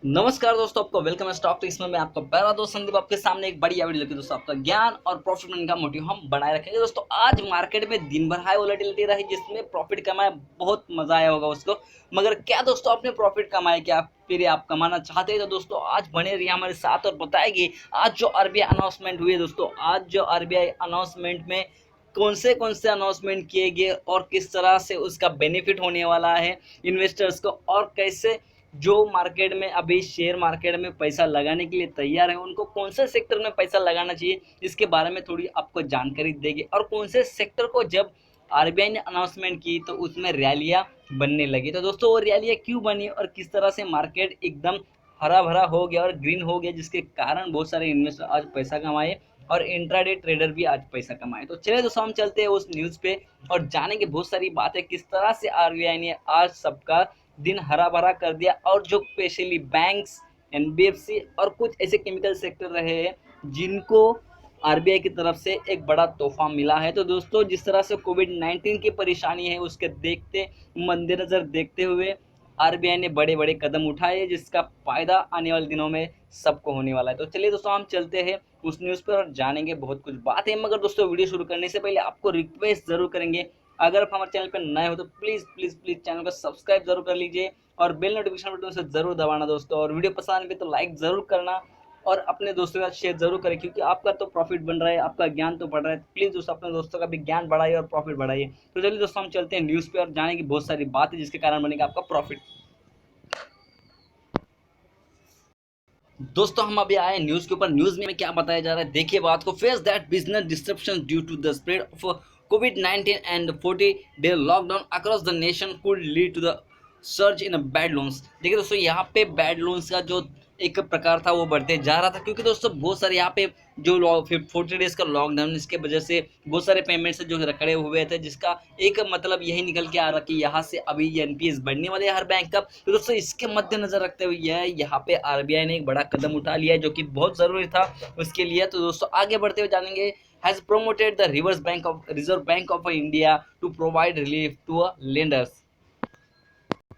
नमस्कार दोस्तों, आपका वेलकम है स्टॉक टिप्स में। मैं आपका पहला दोस्त संदीप आपके सामने एक बढ़िया वीडियो लेकर दोस्तों आपका ज्ञान और प्रॉफिट करने का मोटिव हम बनाए रखेंगे। दोस्तों आज मार्केट में दिन भर हाई वोलेटिलिटी रही जिसमें प्रॉफिट कमाए बहुत मजा आया होगा उसको। मगर क्या दोस्तों आपने प्रॉफिट कमाए क्या, फिर आप कमाना चाहते हैं तो दोस्तों आज बने रहिए हमारे साथ और बताएगी आज जो आरबीआई अनाउंसमेंट हुई है। दोस्तों आज जो आरबीआई अनाउंसमेंट में कौन से अनाउंसमेंट किए गए और किस तरह से उसका बेनिफिट होने वाला है इन्वेस्टर्स को, और कैसे जो मार्केट में अभी शेयर मार्केट में पैसा लगाने के लिए तैयार है उनको कौन से सेक्टर में पैसा लगाना चाहिए, इसके बारे में थोड़ी आपको जानकारी देगी। और कौन से सेक्टर को जब आरबीआई ने अनाउंसमेंट की तो उसमें रैलियां बनने लगी, तो दोस्तों वो रैलियां क्यों बनी और किस तरह से मार्केट एकदम हरा भरा हो गया और ग्रीन हो गया, जिसके कारण बहुत सारे इन्वेस्टर आज पैसा कमाए और इंट्राडे ट्रेडर भी आज पैसा कमाए। तो चलिए दोस्तों हम चलते हैं उस न्यूज़ पे और जानेंगे बहुत सारी बातें किस तरह से आरबीआई ने आज सबका दिन हरा भरा कर दिया। और जो स्पेशली बैंक्स, एनबीएफसी और कुछ ऐसे केमिकल सेक्टर रहे हैं जिनको आरबीआई की तरफ से एक बड़ा तोहफा मिला है। तो दोस्तों जिस तरह से कोविड-19 की परेशानी है उसके देखते मद्देनजर देखते हुए आरबीआई ने बड़े बड़े कदम उठाए जिसका फायदा आने वाले दिनों में सबको होने वाला है। तो चलिए दोस्तों हम चलते हैं उस न्यूज़ पर और जानेंगे बहुत कुछ बात है। मगर दोस्तों वीडियो शुरू करने से पहले आपको रिक्वेस्ट जरूर करेंगे, अगर आप हमारे चैनल पर नए हो तो प्लीज़ प्लीज़ प्लीज़ चैनल को सब्सक्राइब जरूर कर लीजिए और बेल नोटिफिकेशन बटन से जरूर दबाना दोस्तों। और वीडियो पसंद आए तो लाइक ज़रूर करना और अपने दोस्तों के साथ शेयर जरूर करें, क्योंकि आपका तो प्रॉफिट बन रहा है, आपका ज्ञान तो बढ़ रहा है। प्लीज़ दोस्तों अपने दोस्तों का भी ज्ञान बढ़ाइए और प्रॉफिट बढ़ाइए। तो चलिए दोस्तों हम चलते हैं न्यूज़ पे और जाने की बहुत सारी बात है जिसके कारण बनेगा आपका प्रॉफिट। दोस्तों हम अभी आए न्यूज़ के ऊपर। न्यूज़ में क्या बताया जा रहा है देखिए बात को। Face that business disruption due to the spread of कोविड-19 and 40-day lockdown across the nation could lead to the surge in bad loans. देखिए दोस्तों यहाँ पे बैड लोन्स का जो एक प्रकार था वो बढ़ते जा रहा था, क्योंकि दोस्तों बहुत सारे यहाँ पे जो 40 डेज का लॉकडाउन इसके वजह से बहुत सारे पेमेंट्स जो रखड़े हुए थे, जिसका एक मतलब यही निकल के आ रहा कि यहाँ से अभी ये एनपीएस बढ़ने वाले हैं हर बैंक का। तो दोस्तों इसके मद्देनजर रखते हुए यहाँ पे आरबीआई ने एक बड़ा कदम उठा लिया है जो कि बहुत जरूरी था उसके लिए। तो दोस्तों आगे बढ़ते हुए जानेंगे। Has promoted the Reserve Bank of India to provide relief to lenders।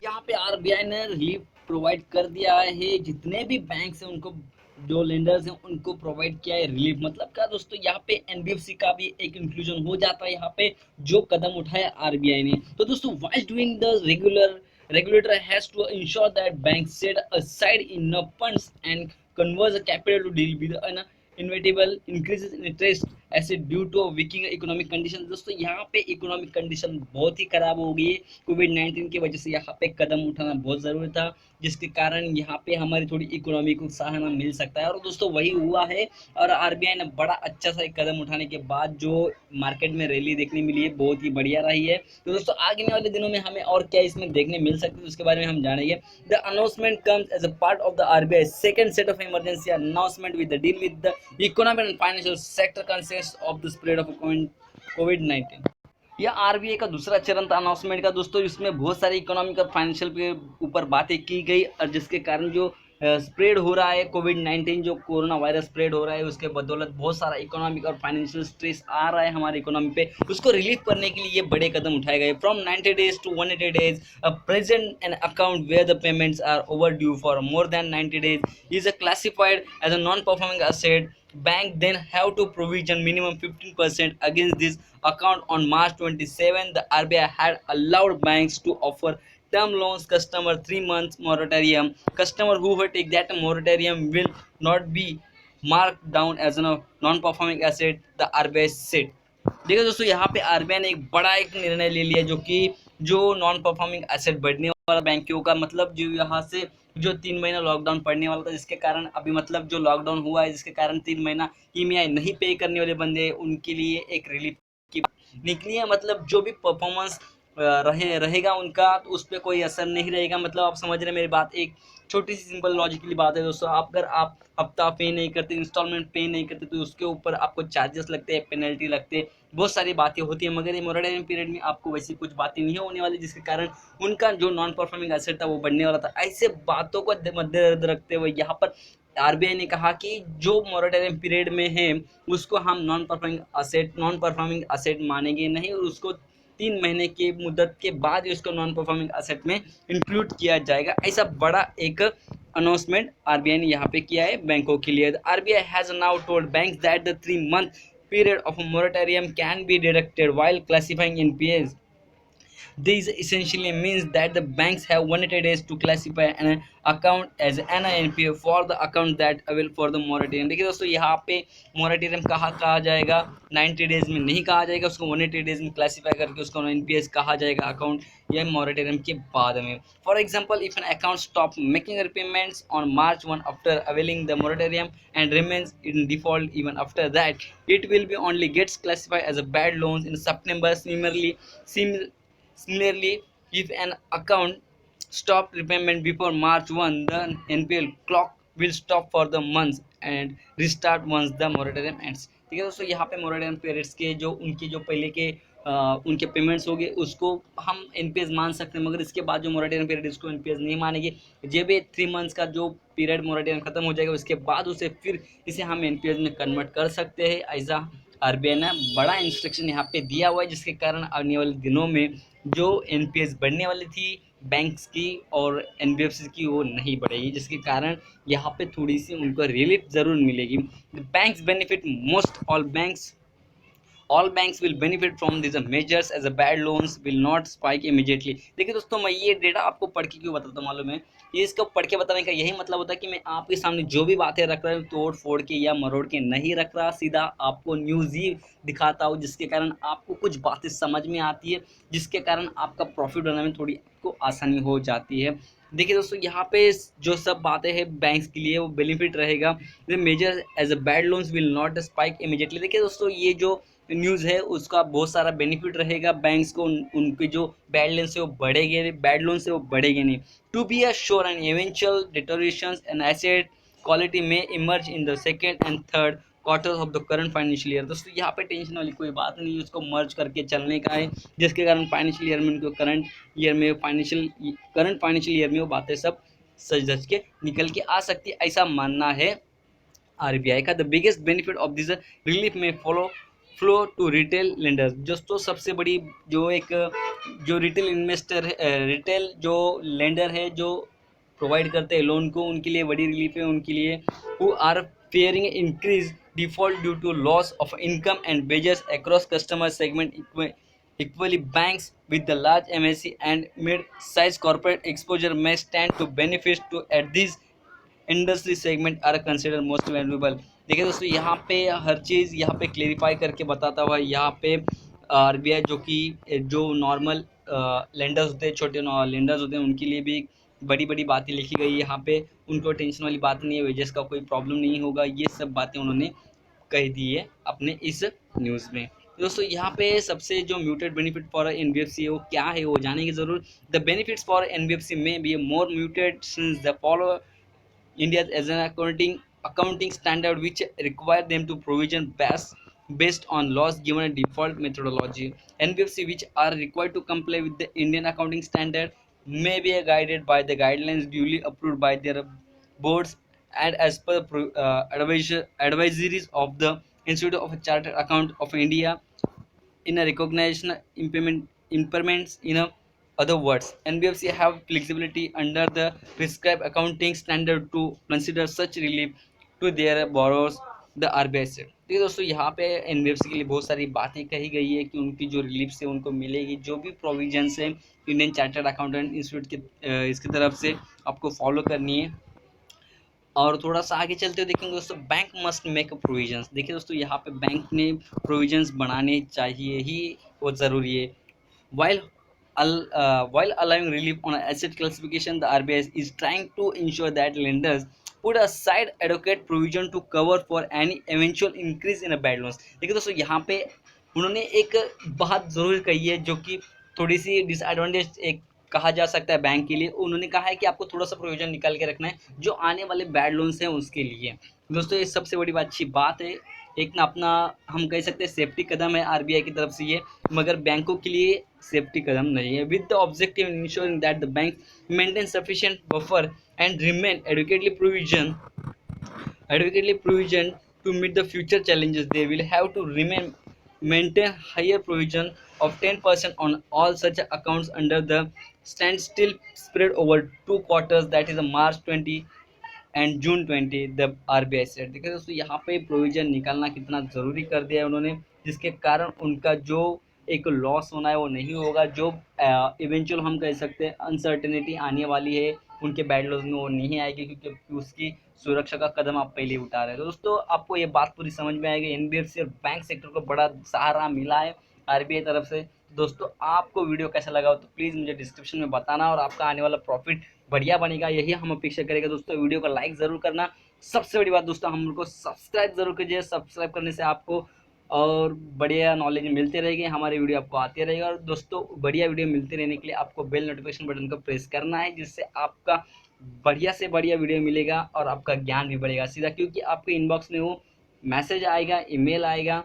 यहाँ पे आरबीआई ने रिलीफ प्रोवाइड कर दिया है, जितने भी बैंक्स हैं उनको, जो लेंडर्स हैं उनको प्रोवाइड किया है रिलीफ। मतलब क्या दोस्तों यहाँ पे एनबीएफसी का भी एक इंक्लूजन हो जाता है यहाँ पे जो कदम उठाया आरबीआई ने। तो दोस्तों while doing the regulator has to ensure that banks set aside enough funds and converts the capital to deal with an inevitable increases in interest ऐसे ड्यू टू वीकिंग इकोनॉमिक कंडीशन। दोस्तों यहाँ पे इकोनॉमिक कंडीशन बहुत ही खराब हो गई है कोविड-19 की वजह से। यहाँ पे कदम उठाना बहुत जरूरी था जिसके कारण यहाँ पे हमारी थोड़ी इकोनॉमी को सहारा मिल सकता है, और दोस्तों वही हुआ है। और आरबीआई ने बड़ा अच्छा सा एक कदम उठाने के बाद जो मार्केट में रैली देखने मिली है बहुत ही बढ़िया रही है। तो दोस्तों आगे वाले दिनों में हमें और क्या इसमें देखने मिल सकता है उसके बारे में हम जानेंगे। The announcement comes as a part of the RBI second set of emergency announcement with the deal with the economic and financial sector consequence of the spread of कोविड-19। यह आरबीआई का दूसरा चरण था अनाउंसमेंट का दोस्तों, इसमें बहुत सारी इकोनॉमिक और फाइनेंशियल के ऊपर बातें की गई और जिसके कारण जो स्प्रेड हो रहा है कोविड-19, जो कोरोना वायरस स्प्रेड हो रहा है उसके बदौलत बहुत सारा इकोनॉमिक और फाइनेंशियल स्ट्रेस आ रहा है हमारे इकोनॉमी पे, उसको रिलीफ करने के लिए ये बड़े कदम उठाए गए। From 90 days to 180 days a present an account where the payments are overdue for more than 90 days is classified as a non-performing asset. Bank then have to provision minimum 15% against this account. On March 27, the RBI had allowed banks to offer term loans customer 3 months moratorium. Customer who will take that moratorium will not be marked down as a non-performing asset, the RBI said। देखिए दोस्तों यहाँ पे RBI ने एक बड़ा एक निर्णय ले लिया जो कि जो नॉन परफॉर्मिंग एसेट बढ़ने वाला बैंकों का, मतलब जो यहाँ से जो 3 महीना लॉकडाउन पड़ने वाला था जिसके कारण अभी मतलब जो लॉकडाउन हुआ है जिसके कारण 3 महीना ईएमआई नहीं पे करने वाले बंदे उनके लिए एक रिलीफ की निकली है। मतलब जो भी परफॉर्मेंस रहेगा उनका तो उस पर कोई असर नहीं रहेगा। मतलब आप समझ रहे मेरी बात। एक छोटी सी सिंपल लॉजिकली बात है दोस्तों, अगर आप हफ्ता पे नहीं करते, इंस्टॉलमेंट पे नहीं करते तो उसके ऊपर आपको चार्जेस लगते हैं, पेनल्टी लगते हैं, बहुत सारी बातें होती है। मगर ये मोरेटोरियम पीरियड में आपको वैसी कुछ बातें नहीं होने वाली जिसके कारण उनका जो नॉन परफॉर्मिंग एसेट था वो बढ़ने वाला था। ऐसे बातों को मद्देनजर रखते हुए यहाँ पर आरबीआई ने कहा कि जो मोरेटोरियम पीरियड में है उसको हम नॉन परफॉर्मिंग असेट मानेंगे नहीं और उसको 3 महीने के मुद्दत के बाद ही उसको नॉन परफॉर्मिंग एसेट में इंक्लूड किया जाएगा। ऐसा बड़ा एक अनाउंसमेंट आरबीआई ने यहाँ पे किया है बैंकों के लिए। RBI has now told banks that the 3 month period of a moratorium can be deducted while classifying NPAs. This essentially means that the banks have 180 days to classify an account as an NPA for the account that avail for the moratorium। देखिए दोस्तों यहाँ पे moratorium कहा जाएगा, 90 days में नहीं कहा जाएगा, उसको 180 डेज में क्लासीफाई करके उसको एनपीएस कहा जाएगा अकाउंट, यह मोरेटोरियम के बाद में। For example, if an account stop making repayments on March 1 after availing the moratorium and remains in default even after that, it will be only gets classified as a bad loans in September. Similarly, if an account stopped repayment before March 1, the NPL clock will stop for the months and restart once the moratorium ends। ठीक है दोस्तों, यहाँ पे moratorium periods के जो उनके जो पहले के उनके पेमेंट्स हो गए उसको हम एनपीएस मान सकते हैं, मगर इसके बाद जो मोरेटोरियम पीरियड उसको एनपीएस नहीं मानेंगे। जब भी 3 मंथ्स का जो पीरियड मोरेटोरियम खत्म हो जाएगा उसके बाद उसे फिर इसे हम एनपीएस में कन्वर्ट कर सकते हैं। ऐसा आरबीआई ने बड़ा इंस्ट्रक्शन यहाँ पे दिया हुआ है, जिसके कारण आने वाले दिनों में जो एनपीएस बढ़ने वाली थी बैंक्स की और एनबीएफसी की वो नहीं बढ़ेगी, जिसके कारण यहाँ पे थोड़ी सी उनको रिलीफ ज़रूर मिलेगी। Banks benefit most, all banks will benefit from these measures as a bad loans will not spike immediately। देखिए दोस्तों, मैं ये डेटा आपको पढ़ के क्यों बताता हूँ मालूम है, ये इसको पढ़ के बताने का यही मतलब होता है कि मैं आपके सामने जो भी बातें रख रहा हूँ तोड़ फोड़ के या मरोड़ के नहीं रख रहा, सीधा आपको न्यूज़ ही दिखाता हूँ, जिसके कारण आपको कुछ बातें समझ में आती है, जिसके कारण आपका प्रॉफिट बनाने में थोड़ी आपको आसानी हो जाती है। देखिए दोस्तों, यहाँ पे जो सब बातें हैं बैंक्स के लिए वो बेनिफिट रहेगा। The major as a bad loans will not spike immediately. देखिए दोस्तों, ये जो न्यूज़ है उसका बहुत सारा बेनिफिट रहेगा बैंक्स को, उनके जो बैड लोन से वो बढ़ेंगे नहीं। To be a sure and eventual deterioration and asset quality में emerge in the second and third quarters of the current financial year. दोस्तों यहाँ पे टेंशन वाली कोई बात नहीं है, उसको मर्ज करके चलने का है, जिसके कारण फाइनेंशियल ईयर में उनको करंट फाइनेंशियल ईयर में वो बातें सब सच धज के निकल के आ सकती है, ऐसा मानना है आरबीआई का। The biggest benefit of this relief में फ्लो टू रिटेल लेंडर्स। दोस्तों सबसे बड़ी जो रिटेल इन्वेस्टर है, रिटेल जो लेंडर है जो प्रोवाइड करते हैं लोन को, उनके लिए बड़ी रिलीफ है। उनके लिए who are fearing increase default due to loss of income and wages across customer segment equally banks with the large MSC and mid-sized corporate exposure may stand to benefit to at these industry segment are consider most valuable. देखिए दोस्तों, यहाँ पे हर चीज़ यहाँ पे clarify करके बताता हुआ यहाँ पे आरबीआई जो नॉर्मल लेंडर्स होते हैं, छोटे लेंडर्स होते हैं, उनके लिए भी बड़ी बड़ी बातें लिखी गई है यहाँ पे। उनको टेंशन वाली बात नहीं है, वेजेस का कोई प्रॉब्लम नहीं होगा, ये सब बातें उन्होंने कह दी है अपने इस न्यूज़ में। दोस्तों यहाँ पे सबसे जो म्यूटेड बेनिफिट फॉर एनबीएफसी है वो क्या है वो जानेंगे ज़रूर। द बेनिफिट्स फॉर एनबीएफसी में be more muted since the follow India as an accounting standard which require them to provision based on loss given a default methodology. NBFC which are required to comply with the Indian accounting standard may be guided by the guidelines duly approved by their boards and as per advisories of the Institute of Chartered Account of India in a recognition impairments in a other words, NBFC have flexibility under the prescribed accounting standard to consider such relief to their borrowers, the RBI said। ठीक है दोस्तों, यहाँ पे NBFC के लिए बहुत सारी बातें कही गई है कि उनकी जो रिलीफ से उनको मिलेगी, जो भी प्रोविजंस है इंडियन चार्टर्ड अकाउंटेंट इंस्टीट्यूट के इसकी तरफ से आपको फॉलो करनी है। और थोड़ा सा आगे चलते हुए देखेंगे दोस्तों, बैंक मस्ट मेक प्रोविजंस। देखिए दोस्तों, यहाँ पे बैंक ने प्रोविजंस बनाने चाहिए ही, वो ज़रूरी है। While allowing relief on asset classification, the RBI is trying to ensure that lenders put aside adequate provision to cover for any eventual increase in a bad loans। देखिए दोस्तों, यहाँ पे उन्होंने एक बात ज़रूर कही है जो कि थोड़ी सी डिसएडवांटेज एक कहा जा सकता है बैंक के लिए। उन्होंने कहा है कि आपको थोड़ा सा प्रोविजन निकाल के रखना है जो आने वाले बैड लोन्स हैं उसके लिए। दोस्तों ये सबसे बड़ी अच्छी बात है, एक ना अपना हम कह सकते हैं सेफ्टी कदम है आरबीआई की तरफ से ये, मगर बैंकों के लिए सेफ्टी कदम नहीं है। With the objective ensuring that the bank maintain sufficient buffer and remain adequately provisioned to meet the future challenges, they will have to remain maintain higher provision of 10% on all such accounts under the standstill spread over 2 quarters, that is March 20 and June 20 the RBI set. देखिए दोस्तों यहाँ पे provision निकालना कितना ज़रूरी कर दिया है उन्होंने, जिसके कारण उनका जो एक लॉस होना है वो नहीं होगा, जो इवेंचुअल हम कह सकते हैं अनसर्टेनिटी आने वाली है उनके बैड लॉस में वो नहीं आएगी, क्योंकि उसकी सुरक्षा का कदम आप पहले उठा रहे हैं। तो दोस्तों आपको ये बात पूरी समझ में आएगी, NBFC और बैंक सेक्टर को बड़ा सहारा मिला है RBI तरफ से। दोस्तों आपको वीडियो कैसा लगा हो तो प्लीज़ मुझे डिस्क्रिप्शन में बताना, और आपका आने वाला प्रॉफिट बढ़िया बनेगा यही हम अपेक्षा करेंगे। दोस्तों वीडियो को लाइक ज़रूर करना, सबसे बड़ी बात दोस्तों हम लोग को सब्सक्राइब जरूर कीजिए, सब्सक्राइब करने से आपको और बढ़िया नॉलेज मिलते रहेगी, हमारी वीडियो आपको आती रहेगी। और दोस्तों बढ़िया वीडियो मिलते रहने के लिए आपको बेल नोटिफिकेशन बटन को प्रेस करना है, जिससे आपका बढ़िया से बढ़िया वीडियो मिलेगा और आपका ज्ञान भी बढ़ेगा सीधा, क्योंकि आपके इनबॉक्स में वो मैसेज आएगा, ईमेल आएगा,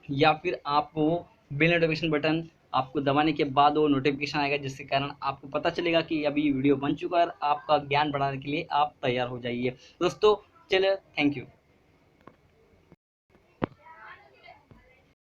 या फिर आपको बेल नोटिफिकेशन बटन आपको दबाने के बाद वो नोटिफिकेशन आएगा, जिसके कारण आपको पता चलेगा कि अभी वीडियो बन चुका है और आपका ज्ञान बढ़ाने के लिए आप तैयार हो जाइए। दोस्तों चलिए, थैंक यू।